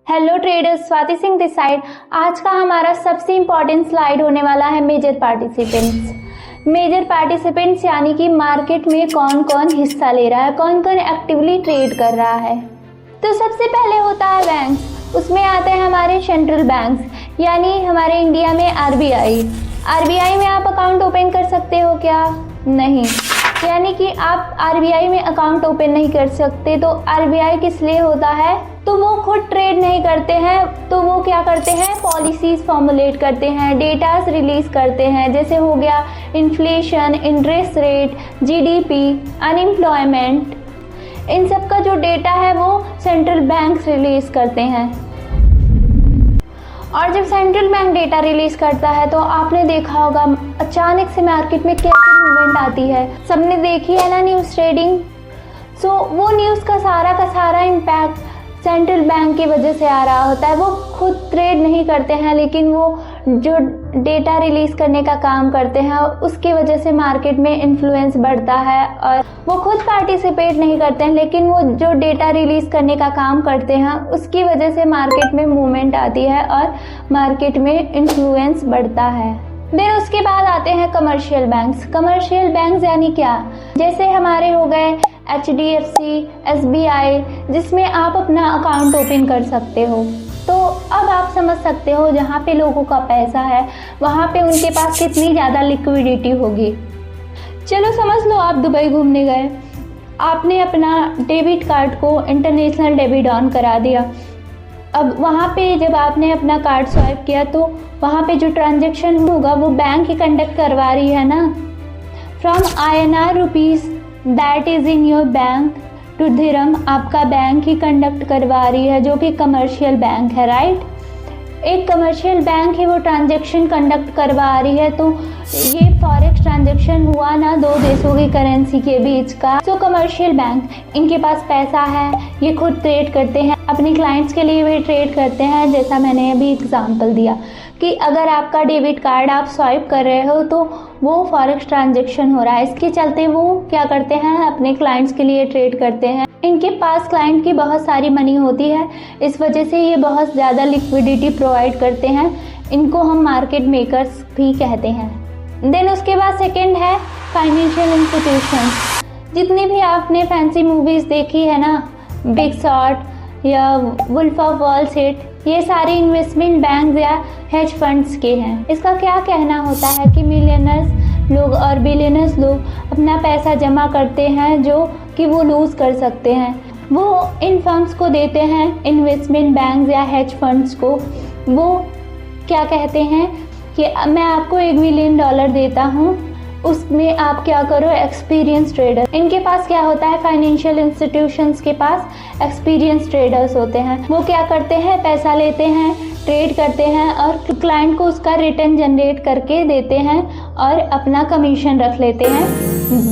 Hello traders, Swati Singh this side. आज का हमारा सबसे इम्पॉर्टेंट स्लाइड होने वाला है मेजर पार्टिसिपेंट्स। मेजर पार्टिसिपेंट्स यानी कि मार्केट में कौन कौन हिस्सा ले रहा है, कौन कौन एक्टिवली ट्रेड कर रहा है। तो सबसे पहले होता है बैंक्स, उसमें आते हैं हमारे सेंट्रल बैंक्स यानी हमारे इंडिया में आरबीआई। आरबीआई में आप अकाउंट ओपन कर सकते हो क्या? नहीं, यानी कि आप आरबीआई में अकाउंट ओपन नहीं कर सकते। तो आरबीआई किस लिए होता है? तो वो खुद ट्रेड नहीं करते हैं, तो वो क्या करते हैं? पॉलिसीज फॉर्मुलेट करते हैं, डेटास रिलीज करते हैं। जैसे हो गया inflation, interest rate, GDP, unemployment, इन सब का जो डेटा है वो सेंट्रल बैंक्स रिलीज करते हैं। और जब सेंट्रल बैंक डेटा रिलीज करता है तो आपने देखा होगा अचानक से मार्केट में कैसी मूवमेंट आती है। सबने देखी है ना न्यूज़ ट्रेडिंग। सो वो न्यूज़ का सारा इम्पैक्ट सेंट्रल बैंक की वजह से आ रहा होता है। वो खुद ट्रेड नहीं करते हैं, लेकिन वो जो डेटा रिलीज करने का काम करते हैं उसकी वजह से मार्केट में इन्फ्लुएंस बढ़ता है। और वो खुद पार्टिसिपेट नहीं करते हैं, लेकिन वो जो डेटा रिलीज करने का काम करते हैं उसकी वजह से मार्केट में मूवमेंट आती है और मार्केट में इन्फ्लुएंस बढ़ता है। फिर उसके बाद आते हैं कमर्शियल बैंक्स। कमर्शियल बैंक्स यानी क्या? जैसे हमारे हो गए HDFC, SBI, जिसमें आप अपना अकाउंट ओपन कर सकते हो। तो अब आप समझ सकते हो जहाँ पे लोगों का पैसा है वहाँ पे उनके पास कितनी ज़्यादा लिक्विडिटी होगी। चलो समझ लो आप दुबई घूमने गए, आपने अपना डेबिट कार्ड को इंटरनेशनल डेबिट ऑन करा दिया। अब वहाँ पे जब आपने अपना कार्ड स्वाइप किया तो वहाँ पे जो ट्रांजैक्शन होगा वो बैंक ही कंडक्ट करवा रही है ना। From INR rupees that is in your bank to dirham, आपका बैंक ही कंडक्ट करवा रही है, जो कि कमर्शियल बैंक है, राइट। एक कमर्शियल बैंक ही वो ट्रांजैक्शन कंडक्ट करवा रही है। तो ये फॉरेक्स ट्रांजैक्शन हुआ ना दो देशों की करेंसी के बीच का। तो कमर्शियल बैंक, इनके पास पैसा है, ये खुद ट्रेड करते हैं, अपने क्लाइंट्स के लिए भी ट्रेड करते हैं। जैसा मैंने अभी एग्जांपल दिया कि अगर आपका डेबिट कार्ड आप स्वाइप कर रहे हो तो वो फॉरेक्स ट्रांजैक्शन हो रहा है। इसके चलते वो क्या करते हैं? अपने क्लाइंट्स के लिए ट्रेड करते हैं। इनके पास क्लाइंट की बहुत सारी मनी होती है, इस वजह से ये बहुत ज़्यादा लिक्विडिटी प्रोवाइड करते हैं। इनको हम मार्केट मेकर्स भी कहते हैं। देन उसके बाद सेकंड है फाइनेंशियल इंस्टीट्यूशंस। जितनी भी आपने फैंसी मूवीज़ देखी है ना, बिग शॉट या वुल्फ ऑफ वॉल स्ट्रीट, ये सारे इन्वेस्टमेंट बैंक या हेज फंड्स के हैं। इसका क्या कहना होता है कि मिलियनर्स लोग और बिलियनर्स लोग अपना पैसा जमा करते हैं जो कि वो लूज़ कर सकते हैं। वो इन फर्म्स को देते हैं, इन्वेस्टमेंट बैंक या हेज फंड्स को। वो क्या कहते हैं कि मैं आपको $1 मिलियन देता हूँ, उसमें आप क्या करो? Experience trader. इनके पास क्या होता है? फाइनेंशियल इंस्टीट्यूशंस के पास एक्सपीरियंस ट्रेडर्स होते हैं। वो क्या करते हैं? पैसा लेते हैं, ट्रेड करते हैं और क्लाइंट को उसका रिटर्न जनरेट करके देते हैं और अपना कमीशन रख लेते हैं,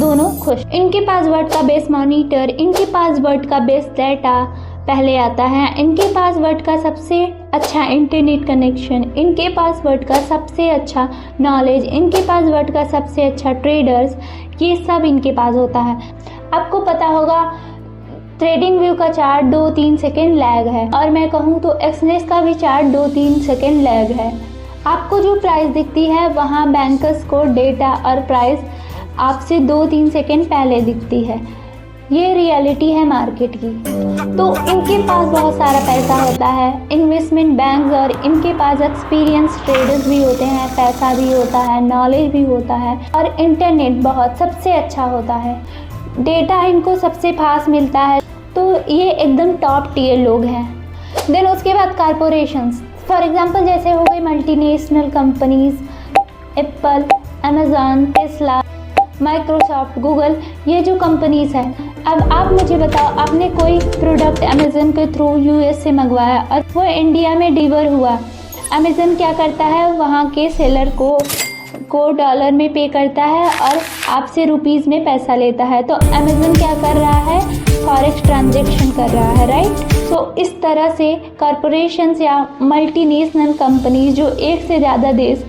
दोनों खुश। इनके पासवर्ड का बेस मॉनिटर, इनके पासवर्ड का बेस डाटा पहले आता है, इनके पासवर्ड का सबसे अच्छा इंटरनेट कनेक्शन, इनके पासवर्ड का सबसे अच्छा नॉलेज, इनके पासवर्ड का सबसे अच्छा ट्रेडर्स, ये सब इनके पास होता है। आपको पता होगा ट्रेडिंग व्यू का चार्ट 2-3 सेकेंड लैग है, और मैं कहूँ तो एक्सनेस का भी चार्ट 2-3 सेकेंड लैग है। आपको जो प्राइस दिखती है वहाँ बैंकर्स को डेटा और प्राइस आपसे 2-3 सेकेंड पहले दिखती है। ये रियलिटी है मार्केट की। तो इनके पास बहुत सारा पैसा होता है, इन्वेस्टमेंट बैंक, और इनके पास एक्सपीरियंस ट्रेडर्स भी होते हैं, पैसा भी होता है, नॉलेज भी होता है, और इंटरनेट बहुत सबसे अच्छा होता है। डेटा इनको सबसे फास्ट मिलता है। तो ये एकदम टॉप टियर लोग हैं। देन उसके बाद कारपोरेशंस, फॉर एग्जांपल जैसे हो गई multinational companies, Apple, Amazon, Tesla, Microsoft, Google, ये जो कंपनीज हैं। अब आप मुझे बताओ, आपने कोई प्रोडक्ट अमेज़न के थ्रू US से मंगवाया और वो इंडिया में डिलीवर हुआ। अमेज़न क्या करता है? वहाँ के सेलर को डॉलर में पे करता है और आपसे रुपीज़ में पैसा लेता है। तो अमेज़न क्या कर रहा है? फॉरेक्स ट्रांजैक्शन कर रहा है, राइट। सो इस तरह से कॉरपोरेशंस या मल्टीनेशनल कंपनीज जो एक से ज़्यादा देश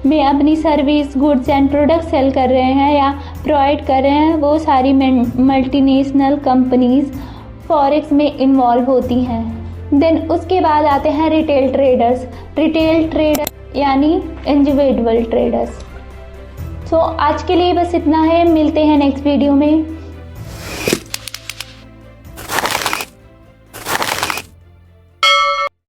में अपनी service, goods and product sale कर रहे हैं या प्रोवाइड कर रहे हैं, वो सारी मल्टीनेशनल कंपनीज फॉरेक्स में इन्वॉल्व होती हैं। देन उसके बाद आते हैं रिटेल ट्रेडर यानी इंडिविजुअल ट्रेडर्स। सो आज के लिए बस इतना है, मिलते हैं नेक्स्ट वीडियो में।